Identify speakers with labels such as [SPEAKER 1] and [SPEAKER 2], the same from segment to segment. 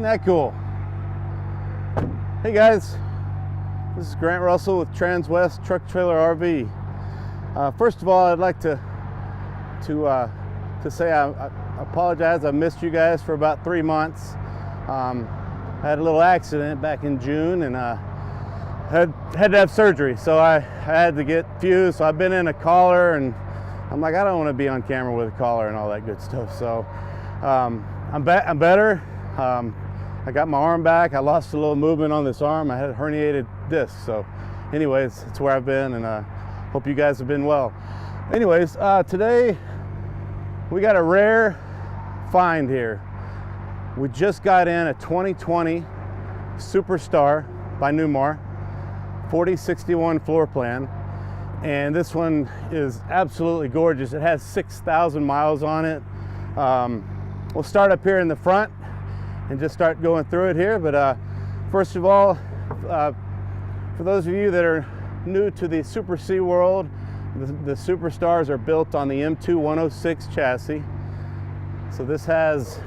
[SPEAKER 1] that cool? Hey guys, this is Grant Russell with Transwest Truck Trailer RV. First of all, I'd like to say I apologize. I missed you guys for about 3 months. I had a little accident back in June and had to have surgery, so I had to get fused. So I've been in a collar, and I'm like, I don't want to be on camera with a collar and all that good stuff. So I'm better. I got my arm back. I lost a little movement on this arm. I had a herniated disc. So anyways, it's where I've been, and hope you guys have been well. Anyways, today we got a rare find here. We just got in a 2020 Superstar by Newmar, 4061 floor plan. And this one is absolutely gorgeous. It has 6,000 miles on it. We'll start up here in the front and just start going through it here. But first of all, for those of you that are new to the Super C world, the Superstars are built on the M2 106 chassis. So this has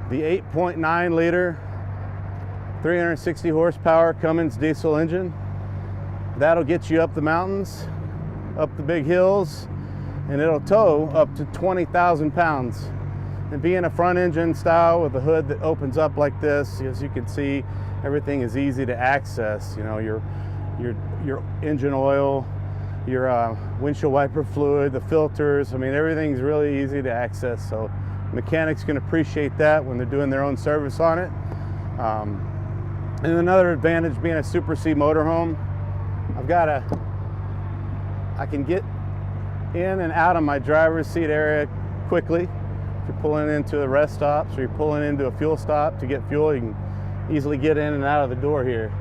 [SPEAKER 1] the 8.9 liter, 360 horsepower Cummins diesel engine. That'll get you up the mountains, up the big hills, and it'll tow up to 20,000 pounds. And being a front engine style with a hood that opens up like this, as you can see, everything is easy to access. You know, your engine oil, your windshield wiper fluid, the filters. I mean, everything's really easy to access. So mechanics can appreciate that when they're doing their own service on it. And another advantage being a Super C motorhome, I can get in and out of my driver's seat area quickly. If you're pulling into a rest stops or you're pulling into a fuel stop to get fuel, you can easily get in and out of the door here.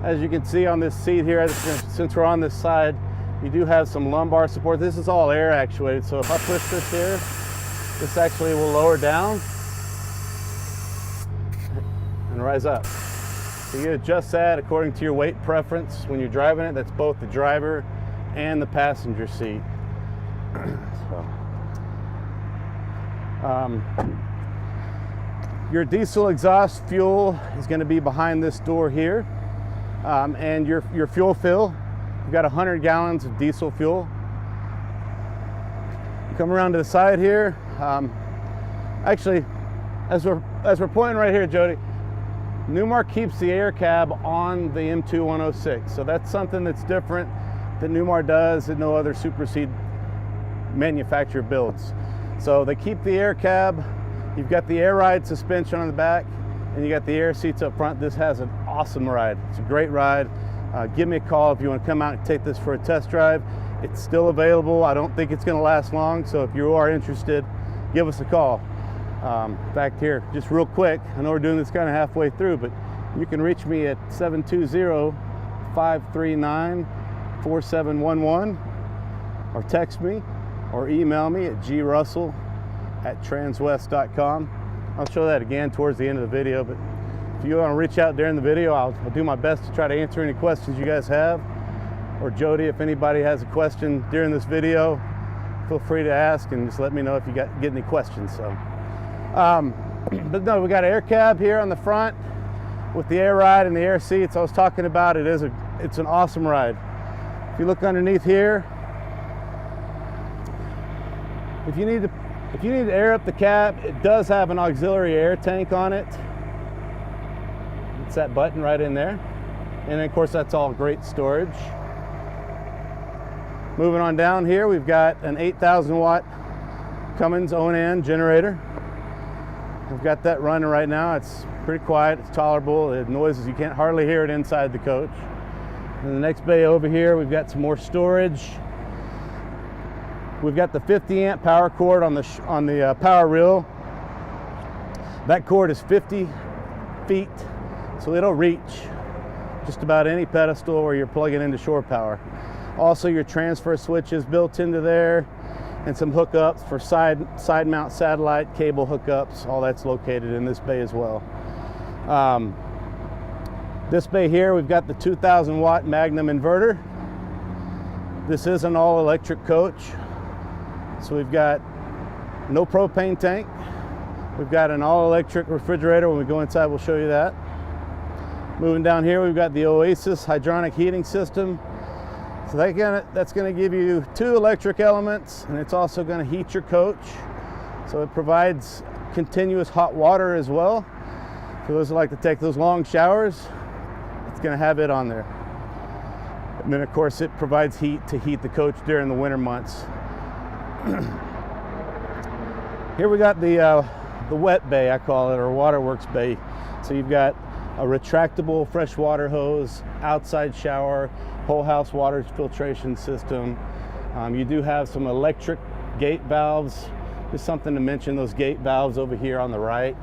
[SPEAKER 1] As you can see on this seat here, since we're on this side, you do have some lumbar support. This is all air actuated, so if I push this here, this actually will lower down and rise up. So you adjust that according to your weight preference when you're driving it. That's both the driver and the passenger seat. Your diesel exhaust fuel is going to be behind this door here, and your fuel fill, you've got 100 gallons of diesel fuel. You come around to the side here. Actually, as we're pointing right here, Jody, Newmar keeps the air cab on the M2 106, so that's something that's different that Newmar does that no other Super C manufacturer builds. So they keep the air cab. You've got the air ride suspension on the back, and you got the air seats up front. This has an awesome ride. It's a great ride. Give me a call if you want to come out and take this for a test drive. It's still available. I don't think it's going to last long, so if you are interested, give us a call. Back here, just real quick, I know we're doing this kind of halfway through, but you can reach me at 720-539-4711, or text me or email me at grussell@transwest.com. I'll show that again towards the end of the video, but if you want to reach out during the video, I'll do my best to try to answer any questions you guys have. Or Jody, if anybody has a question during this video, feel free to ask and just let me know if you get any questions. So. But no, we got an air cab here on the front with the air ride and the air seats I was talking about. It's an awesome ride. If you look underneath here, if you need to air up the cab, it does have an auxiliary air tank on it. It's that button right in there. And of course, that's all great storage. Moving on down here, we've got an 8,000 watt Cummins O&N generator. We've got that running right now. It's pretty quiet, it's tolerable. The noises, you can't hardly hear it inside the coach. In the next bay over here, we've got some more storage. We've got the 50 amp power cord on the power reel. That cord is 50 feet, so it'll reach just about any pedestal where you're plugging into shore power. Also, your transfer switch is built into there, and some hookups for side mount satellite cable hookups. All that's located in this bay as well. This bay here, we've got the 2,000 watt Magnum inverter. This is an all electric coach. So we've got no propane tank, We've got an all-electric refrigerator. When we go inside, we'll show you that. Moving down here, we've got the Oasis hydronic heating system. So that's going to give you 2 electric elements, and it's also going to heat your coach. So it provides continuous hot water as well. For those who like to take those long showers, it's going to have it on there. And then of course it provides heat to heat the coach during the winter months. Here we got the wet bay, I call it, or waterworks bay. So you've got a retractable freshwater hose, outside shower, whole house water filtration system. You do have some electric gate valves. Just something to mention, those gate valves over here on the right.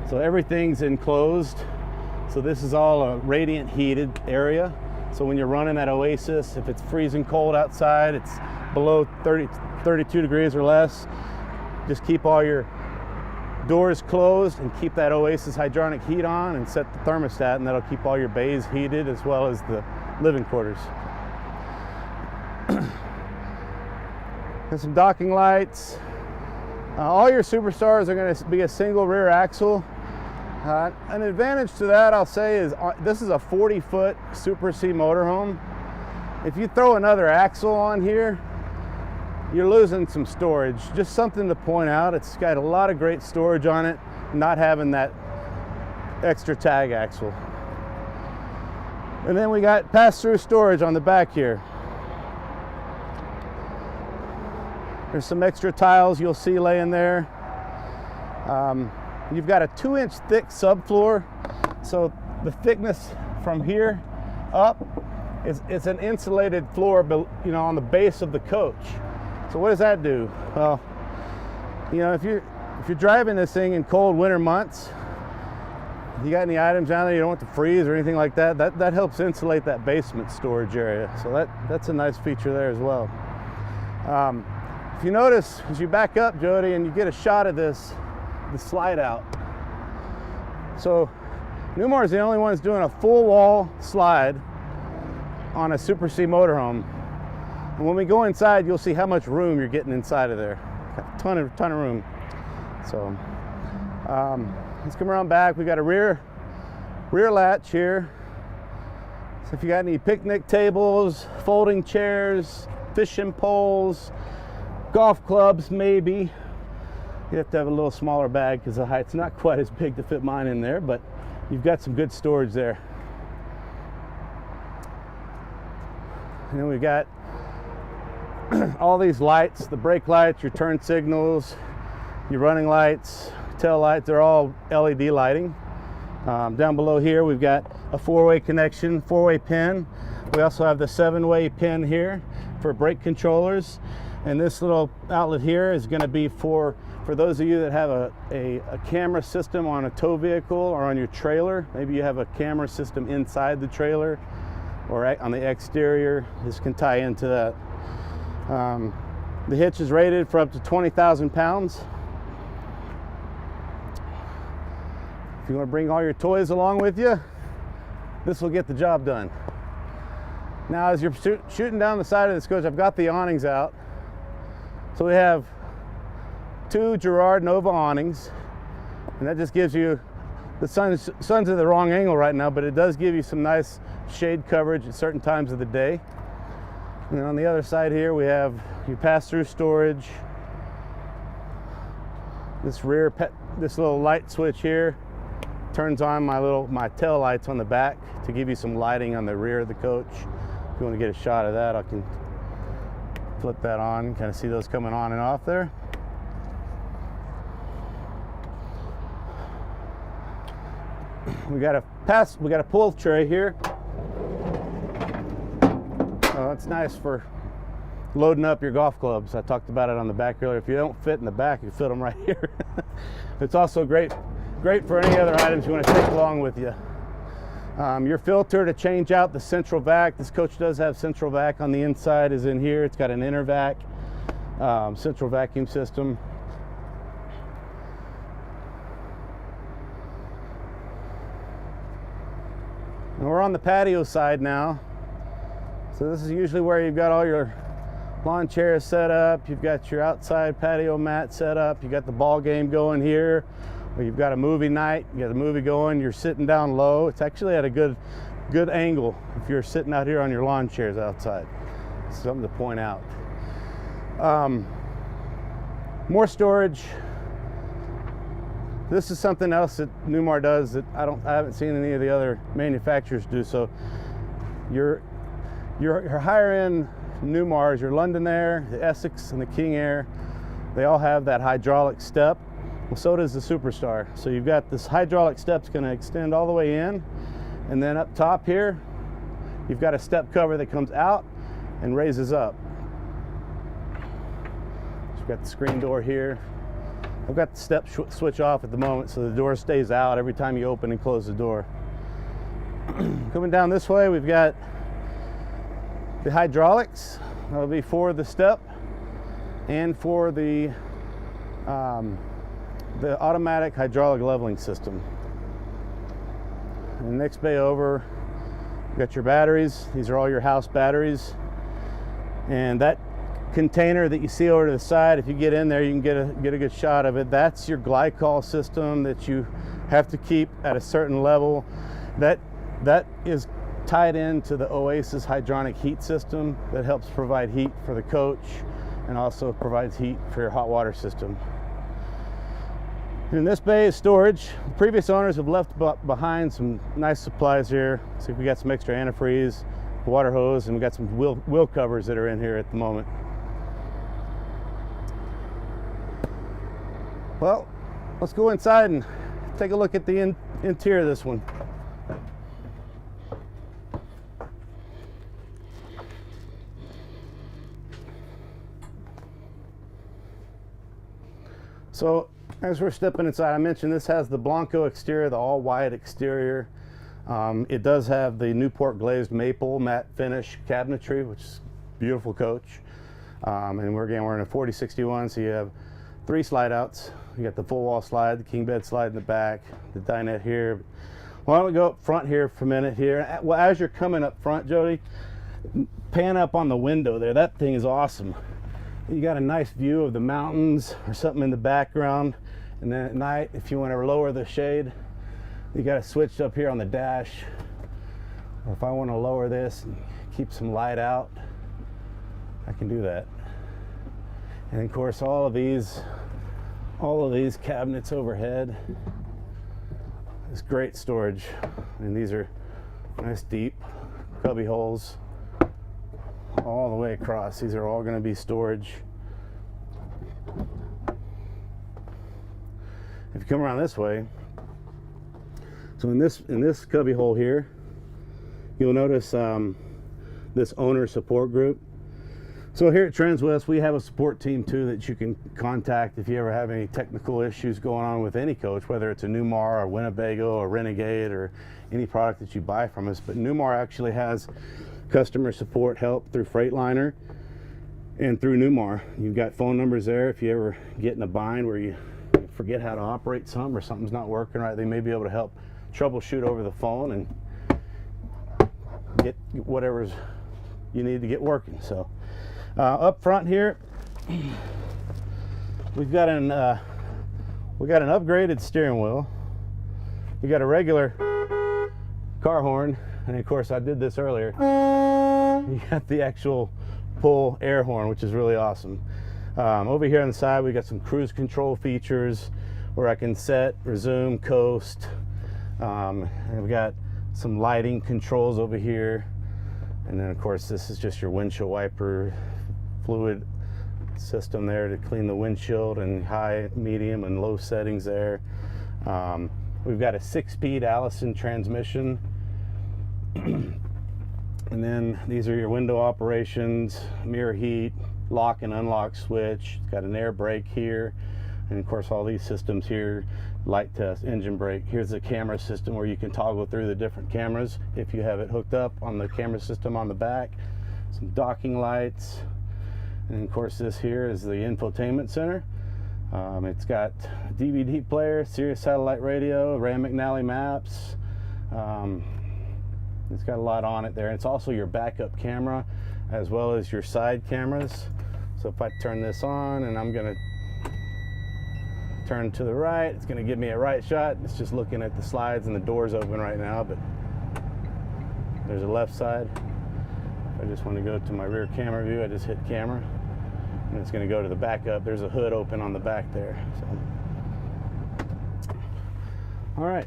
[SPEAKER 1] So everything's enclosed. So this is all a radiant heated area. So when you're running that Oasis, if it's freezing cold outside, it's below 32 degrees or less, just keep all your doors closed and keep that Oasis hydronic heat on and set the thermostat, and that'll keep all your bays heated as well as the living quarters. And some docking lights. All your Superstars are going to be a single rear axle. An advantage to that, I'll say, is this is a 40-foot Super C motorhome. If you throw another axle on here, you're losing some storage. Just something to point out. It's got a lot of great storage on it, not having that extra tag axle. And then we got pass-through storage on the back here. There's some extra tiles you'll see laying there. You've got a 2-inch thick subfloor, so the thickness from here up it's an insulated floor, on the base of the coach. So what does that do? Well, if you're driving this thing in cold winter months, you got any items down there you don't want to freeze or anything like that, that helps insulate that basement storage area. So that's a nice feature there as well. If you notice, as you back up, Jody, and you get a shot of the slide out. So Newmar is the only one that's doing a full wall slide on a Super C motorhome. And when we go inside, you'll see how much room you're getting inside of there. Got a ton of room. So let's come around back. We got a rear latch here. So if you got any picnic tables, folding chairs, fishing poles, golf clubs, maybe. You have to have a little smaller bag because the height's not quite as big to fit mine in there, but you've got some good storage there. And then we've got all these lights, the brake lights, your turn signals, your running lights, tail lights, they're all LED lighting. Down below here we've got a 4-way connection, 4-way pin. We also have the 7-way pin here for brake controllers. And this little outlet here is going to be for those of you that have a camera system on a tow vehicle or on your trailer. Maybe you have a camera system inside the trailer or on the exterior. This can tie into that. The hitch is rated for up to 20,000 pounds. If you want to bring all your toys along with you, this will get the job done. Now, as you're shooting down the side of this coach, I've got the awnings out. So we have 2 Girard Nova awnings, and that just gives you, the sun's at the wrong angle right now, but it does give you some nice shade coverage at certain times of the day. And then on the other side here, we have your pass-through storage. This little light switch here turns on my tail lights on the back to give you some lighting on the rear of the coach. If you want to get a shot of that, I can flip that on, kind of see those coming on and off there. We got a pull tray here. It's nice for loading up your golf clubs. I talked about it on the back earlier. If you don't fit in the back, you fit them right here. It's also great for any other items you want to take along with you. Your filter to change out the central vac. This coach does have central vac on the inside, is in here. It's got an inner vac, central vacuum system. And we're on the patio side now. So this is usually where you've got all lawn chairs set up. You've got your outside patio mat set up. You got the ball game going here, or you've got a movie night. You got the movie going. You're sitting down low. It's actually at a good angle if you're sitting out here on your lawn chairs outside. Something to point out. More storage. This is something else that Newmar does that I haven't seen any of the other manufacturers do. So your higher end Newmars, your London Air, the Essex, and the King Air, they all have that hydraulic step. Well, so does the Superstar. So you've got this hydraulic step's going to extend all the way in, and then up top here, you've got a step cover that comes out and raises up. So you've got the screen door here. I've got the step switch off at the moment, so the door stays out every time you open and close the door. Coming down this way, we've got the hydraulics. That'll be for the step and for the automatic hydraulic leveling system. And the next bay over, you've got your batteries. These are all your house batteries. And that container that you see over to the side, if you get in there, you can get a good shot of it. That's your glycol system that you have to keep at a certain level. That is tied into the Oasis hydronic heat system that helps provide heat for the coach and also provides heat for your hot water system. In this bay is storage. The previous owners have left behind some nice supplies here. So we got some extra antifreeze, water hose, and we got some wheel covers that are in here at the moment. Well, let's go inside and take a look at the interior of this one. So as we're stepping inside, I mentioned this has the Blanco exterior, the all white exterior. It does have the Newport glazed maple matte finish cabinetry, which is beautiful coach. And we're in a 4061, so you have 3 slide outs. You got the full wall slide, the king bed slide in the back, the dinette here. Why don't we go up front here for a minute here? Well, as you're coming up front, Jody, pan up on the window there. That thing is awesome. You got a nice view of the mountains or something in the background. And then at night, if you want to lower the shade, you got it switched up here on the dash. Or if I want to lower this and keep some light out, I can do that. And of course, all of these cabinets overhead is great storage. And these are nice deep cubby holes all the way across. These are all going to be storage. If you come around this way, so in this cubby hole here, you'll notice this owner support group. So here at Transwest, we have a support team too that you can contact if you ever have any technical issues going on with any coach, whether it's a Newmar or Winnebago or Renegade or any product that you buy from us. But Newmar actually has customer support help through Freightliner and through Newmar. You've got phone numbers there if you ever get in a bind where you forget how to operate something or something's not working right. They may be able to help troubleshoot over the phone and get whatever you need to get working. So up front here, we've got an upgraded steering wheel. We got a regular car horn, and of course I did this earlier. You got the actual pull air horn, which is really awesome. Over here on the side, we got some cruise control features where I can set, resume, coast. And we've got some lighting controls over here. And then of course, this is just your windshield wiper fluid system there to clean the windshield, and high, medium, and low settings there. We've got a 6-speed Allison transmission. And then these are your window operations, mirror heat, lock and unlock switch. It's got an air brake here. And of course, all these systems here, light test, engine brake. Here's the camera system where you can toggle through the different cameras if you have it hooked up on the camera system on the back. Some docking lights. And of course, this here is the infotainment center. It's got a DVD player, Sirius satellite radio, Rand McNally maps. It's got a lot on it there. It's also your backup camera as well as your side cameras. So if I turn this on and I'm gonna turn to the right, it's gonna give me a right shot. It's just looking at the slides and the doors open right now, but there's a left side. If I just want to go to my rear camera view, I just hit camera and it's gonna go to the backup. There's a hood open on the back there. So, all right,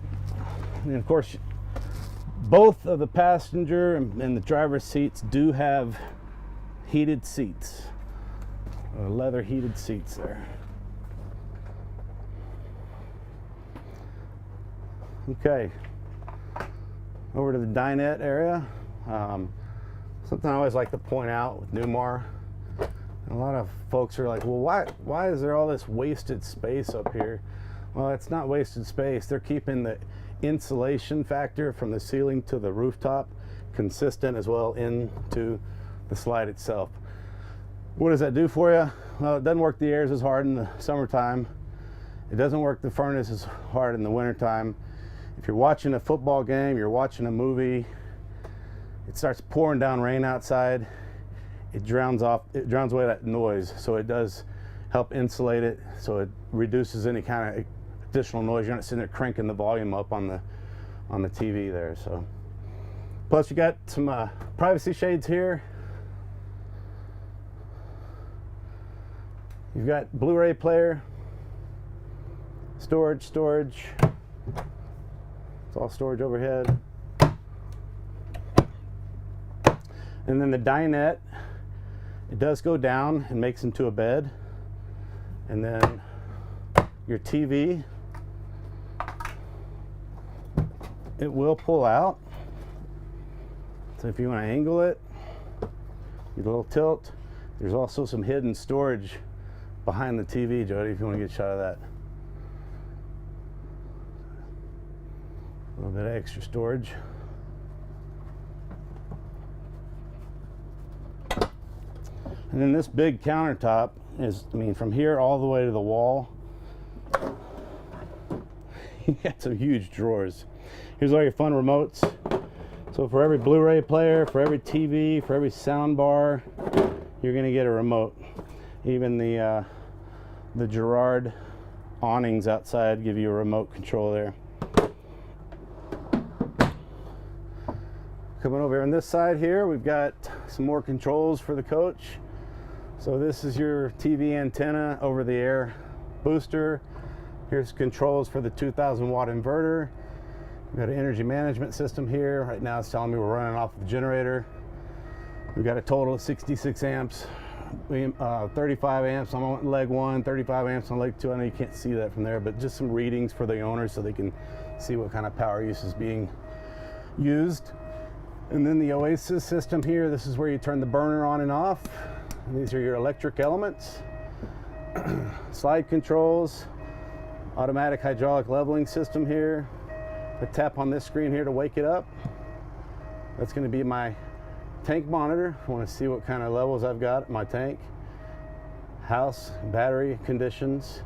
[SPEAKER 1] and of course, both of the passenger and the driver's seats do have heated seats, leather heated seats there. Okay, over to the dinette area. Something I always like to point out with Newmar, a lot of folks are like, well, why is there all this wasted space up here? Well, it's not wasted space. They're keeping the insulation factor from the ceiling to the rooftop consistent as well into the slide itself. What does that do for you? Well, it doesn't work the airs as hard in the summertime. It doesn't work the furnace as hard in the wintertime. If you're watching a football game, you're watching a movie, it starts pouring down rain outside, it drowns away that noise. So it does help insulate it, so it reduces any kind of additional noise. You're not sitting there cranking the volume up on the TV there. So, plus you got some privacy shades here. You've got Blu-ray player, storage. It's all storage overhead. And then the dinette, it does go down and makes into a bed. And then your TV, it will pull out. So if you want to angle it, get a little tilt. There's also some hidden storage behind the TV, Jody, if you want to get a shot of that. A little bit of extra storage. And then this big countertop is, I mean, from here all the way to the wall, you got some huge drawers. Here's all your fun remotes. So for every Blu-ray player, for every TV, for every sound bar, you're gonna get a remote. Even the Girard awnings outside give you a remote control there. Coming over on this side here, we've got some more controls for the coach. So this is your TV antenna, over-the-air booster. Here's controls for the 2,000 watt inverter. We've got an energy management system here. Right now it's telling me we're running off the generator. We've got a total of 66 amps, 35 amps on leg 1, 35 amps on leg 2. I know you can't see that from there, but just some readings for the owners so they can see what kind of power use is being used. And then the Oasis system here, this is where you turn the burner on and off. And these are your electric elements. Slide controls, automatic hydraulic leveling system here. I tap on this screen here to wake it up. That's going to be my tank monitor. I want to see what kind of levels I've got at my tank. House, battery conditions,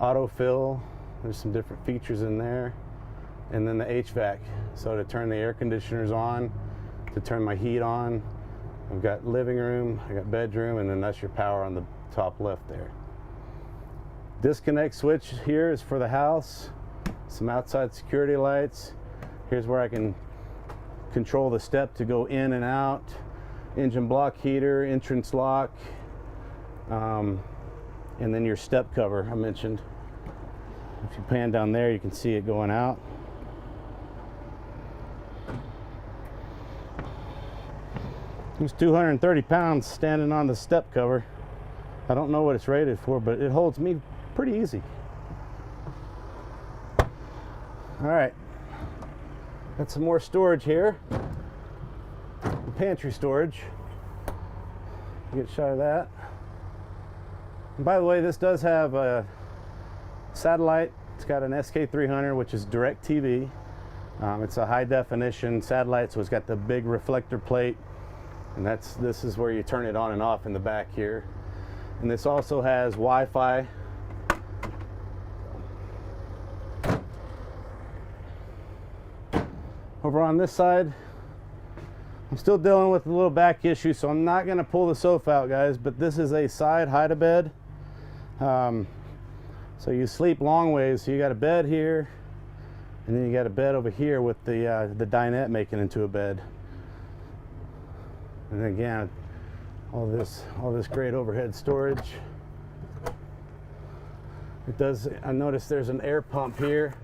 [SPEAKER 1] autofill. There's some different features in there. And then the HVAC. So to turn the air conditioners on, to turn my heat on. I've got living room, I got bedroom, and then that's your power on the top left there. Disconnect switch here is for the house. Some outside security lights. Here's where I can control the step to go in and out. Engine block heater, entrance lock, and then your step cover I mentioned. If you pan down there, you can see it going out. It's 230 pounds standing on the step cover. I don't know what it's rated for, but it holds me pretty easy. All right, got some more storage here. The pantry storage. Get a shot of that. And by the way, this does have a satellite. It's got an SK300, which is direct TV. It's a high definition satellite, so it's got the big reflector plate. And this is where you turn it on and off in the back here. And this also has Wi-Fi. Over on this side, I'm still dealing with a little back issue, so I'm not going to pull the sofa out, guys, but this is a side hide-a-bed. So you sleep long ways, so you got a bed here, and then you got a bed over here with the dinette making into a bed. And again, all this great overhead storage. It does, I noticed there's an air pump here,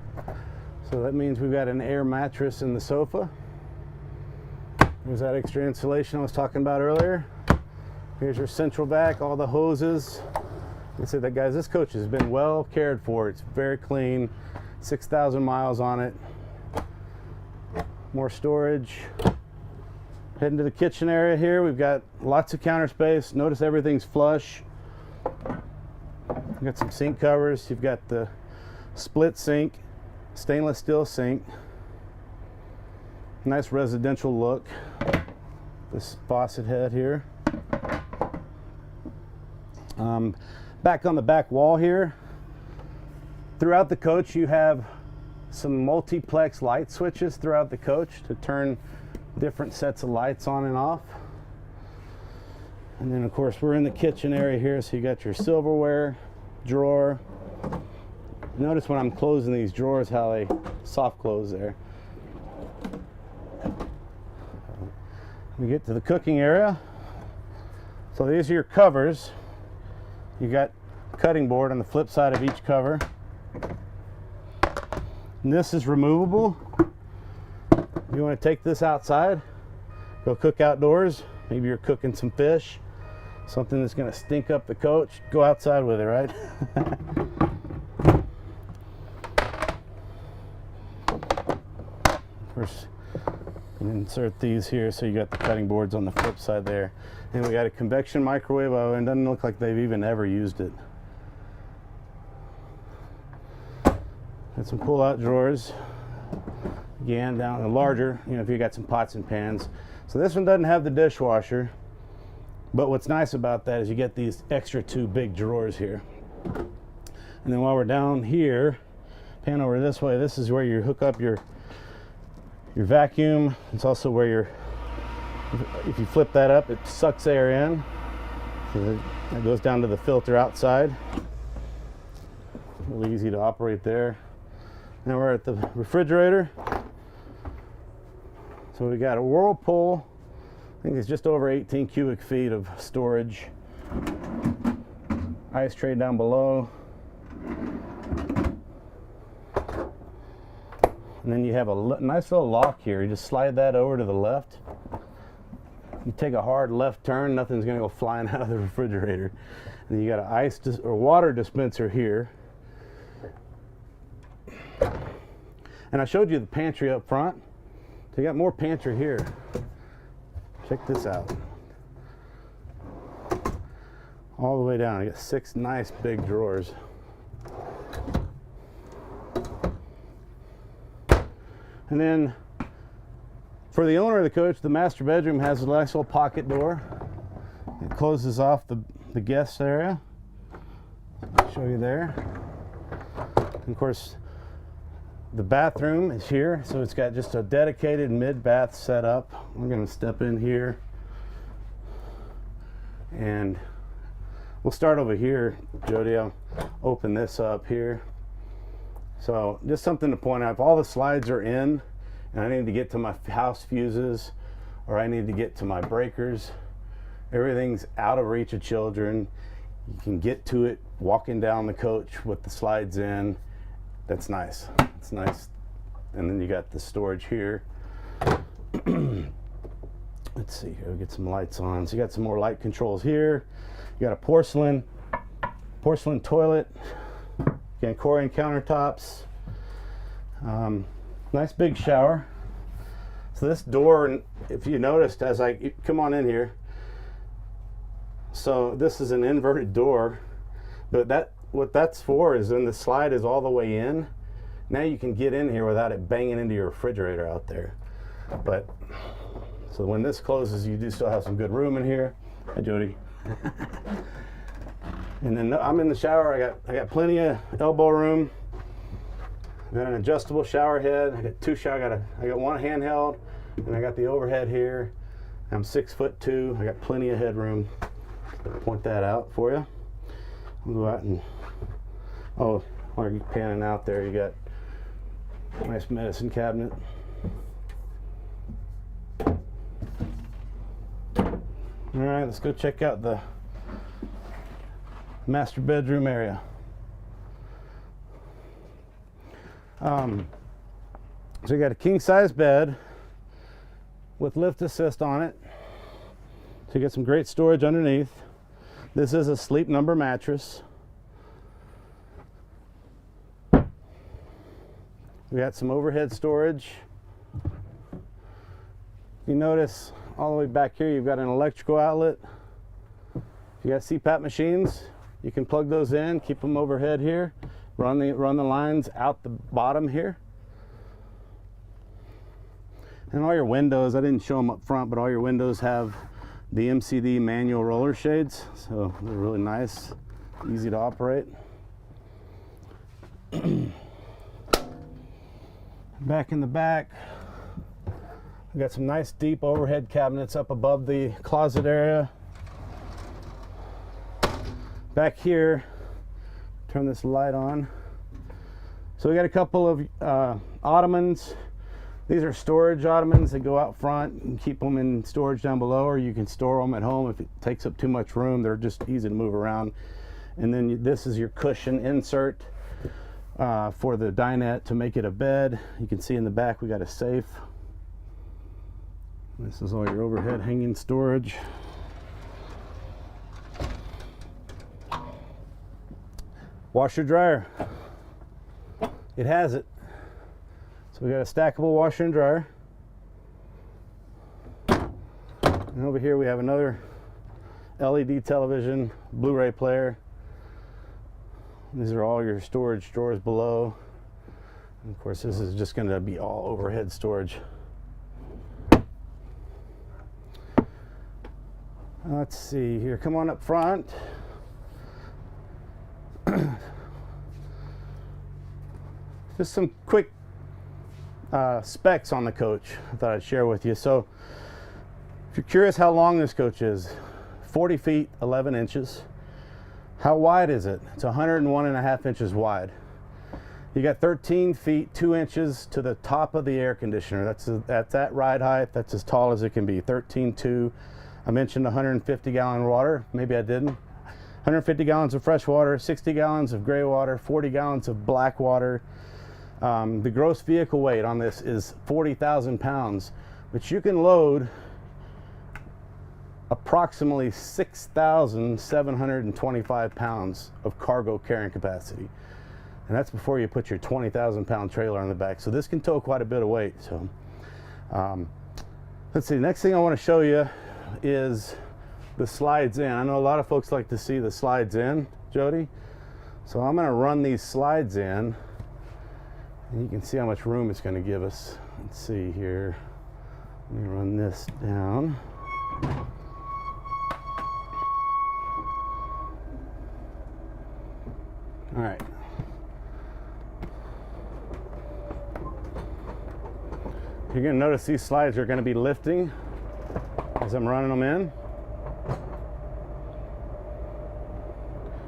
[SPEAKER 1] so that means we've got an air mattress in the sofa. There's that extra insulation I was talking about earlier. Here's your central vac, all the hoses. I said that, guys, this coach has been well cared for. It's very clean, 6,000 miles on it. More storage. Heading to the kitchen area here. We've got lots of counter space. Notice everything's flush. You've got some sink covers. You've got the split sink, stainless steel sink. Nice residential look. This faucet head here. Back on the back wall here, throughout the coach you have some multiplex light switches throughout the coach to turn different sets of lights on and off. And then of course we're in the kitchen area here, so you got your silverware drawer. Notice when I'm closing these drawers how they soft close there. We get to the cooking area. So these are your covers. You got cutting board on the flip side of each cover. And this is removable. You want to take this outside, go cook outdoors. Maybe you're cooking some fish, something that's going to stink up the coach. Go outside with it, right? First, insert these here, so you got the cutting boards on the flip side there. And we got a convection microwave oven. Doesn't look like they've even ever used it. Got some pull-out drawers. Again, down the larger, you know, if you got some pots and pans. So this one doesn't have the dishwasher, but what's nice about that is you get these extra two big drawers here. And then while we're down here, pan over this way, this is where you hook up your vacuum. It's also where if you flip that up, it sucks air in. So that goes down to the filter outside. Really easy to operate there. Now we're at the refrigerator. So we got a Whirlpool. I think it's just over 18 cubic feet of storage. Ice tray down below. And then you have a nice little lock here. You just slide that over to the left. You take a hard left turn, nothing's going to go flying out of the refrigerator. And then you got an ice or water dispenser here. And I showed you the pantry up front. So you got more pantry here. Check this out. All the way down. You got 6 nice big drawers. And then for the owner of the coach, the master bedroom has a nice little pocket door. It closes off the guest area. I'll show you there. And of course, the bathroom is here, so it's got just a dedicated mid-bath setup. We're going to step in here, and we'll start over here. Jody, I'll open this up here. So just something to point out, if all the slides are in and I need to get to my house fuses or I need to get to my breakers, everything's out of reach of children. You can get to it walking down the coach with the slides in. That's nice. It's nice. And then you got the storage here. Let's see here, we'll get some lights on. So you got some more light controls here. You got a porcelain toilet. Again, Corian countertops. Nice big shower. So this door, if you noticed as I come on in here, so this is an inverted door, but what that's for is when the slide is all the way in, now you can get in here without it banging into your refrigerator out there. But so when this closes, you do still have some good room in here. Hi, Jody. And then I'm in the shower. I got plenty of elbow room. I got an adjustable shower head. I got two shower. I got one handheld, and I got the overhead here. I'm 6'2". I got plenty of headroom. Point that out for you. I'll go out and, oh, while you're panning out there, you got a nice medicine cabinet. All right, let's go check out the master bedroom area. So you got a king size bed with lift assist on it. So you get some great storage underneath. This is a Sleep Number mattress. We got some overhead storage. You notice all the way back here you've got an electrical outlet. If you got CPAP machines, you can plug those in, keep them overhead here, run the lines out the bottom here. And all your windows, I didn't show them up front, but all your windows have the MCD manual roller shades, so they're really nice, easy to operate. Back in the back, we got some nice deep overhead cabinets up above the closet area. Back here, turn this light on. So we got a couple of ottomans. These are storage ottomans that go out front and keep them in storage down below, or you can store them at home if it takes up too much room. They're just easy to move around. And then this is your cushion insert for the dinette to make it a bed. You can see in the back we got a safe. This is all your overhead hanging storage. Washer dryer. It has it. So we got a stackable washer and dryer. And over here we have another LED television, Blu-ray player. These are all your storage drawers below. And of course this is just going to be all overhead storage. Let's see here, come on up front. Just some quick specs on the coach I thought I'd share with you. So if you're curious how long this coach is, 40 feet 11 inches. How wide is it? It's 101.5 inches wide. You got 13 feet 2 inches to the top of the air conditioner. That's at ride height. That's as tall as it can be. 13.2. I mentioned 150 gallon water. Maybe I didn't. 150 gallons of fresh water, 60 gallons of gray water, 40 gallons of black water. The gross vehicle weight on this is 40,000 pounds, but you can load approximately 6,725 pounds of cargo carrying capacity. And that's before you put your 20,000 pound trailer on the back. So this can tow quite a bit of weight. So let's see, next thing I want to show you is the slides in. I know a lot of folks like to see the slides in, Jody. So I'm going to run these slides in. And you can see how much room it's going to give us. Let's see here. Let me run this down. All right. You're going to notice these slides are going to be lifting as I'm running them in.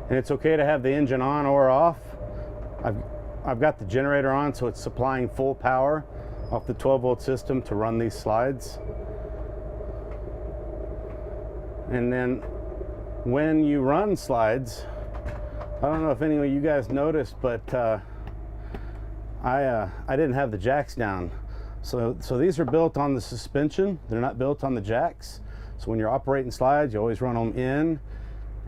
[SPEAKER 1] And it's okay to have the engine on or off. I've got the generator on, so it's supplying full power off the 12-volt system to run these slides. And then when you run slides, I don't know if any of you guys noticed, but I didn't have the jacks down. So these are built on the suspension. They're not built on the jacks. So when you're operating slides, you always run them in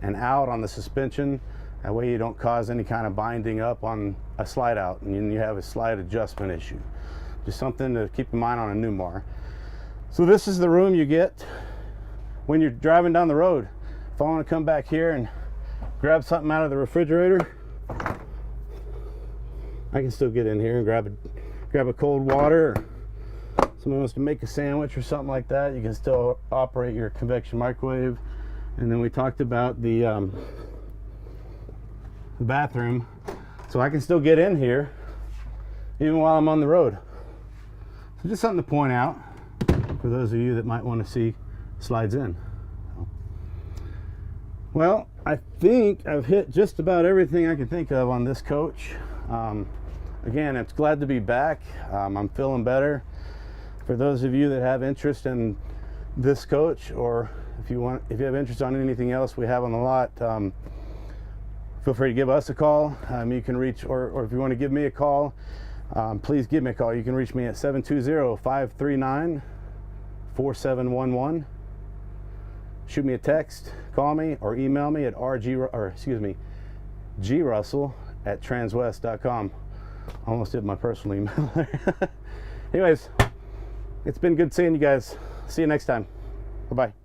[SPEAKER 1] and out on the suspension. That way you don't cause any kind of binding up on a slide out, and then you have a slide adjustment issue. Just something to keep in mind on a Newmar. So this is the room you get when you're driving down the road. If I want to come back here and grab something out of the refrigerator, I can still get in here and grab a cold water, or someone wants to make a sandwich or something like that. You can still operate your convection microwave. And then we talked about the bathroom, so I can still get in here even while I'm on the road. So just something to point out for those of you that might want to see slides in. Well, I think I've hit just about everything I can think of on this coach. Again, it's glad to be back. I'm feeling better. For those of you that have interest in this coach, or if you have interest on anything else we have on the lot, feel free to give us a call. You can reach, or if you want to give me a call, please give me a call. You can reach me at 720-539-4711. Shoot me a text, call me, or email me at grussell@transwest.com. Almost did my personal email there. Anyways, it's been good seeing you guys. See you next time. Bye-bye.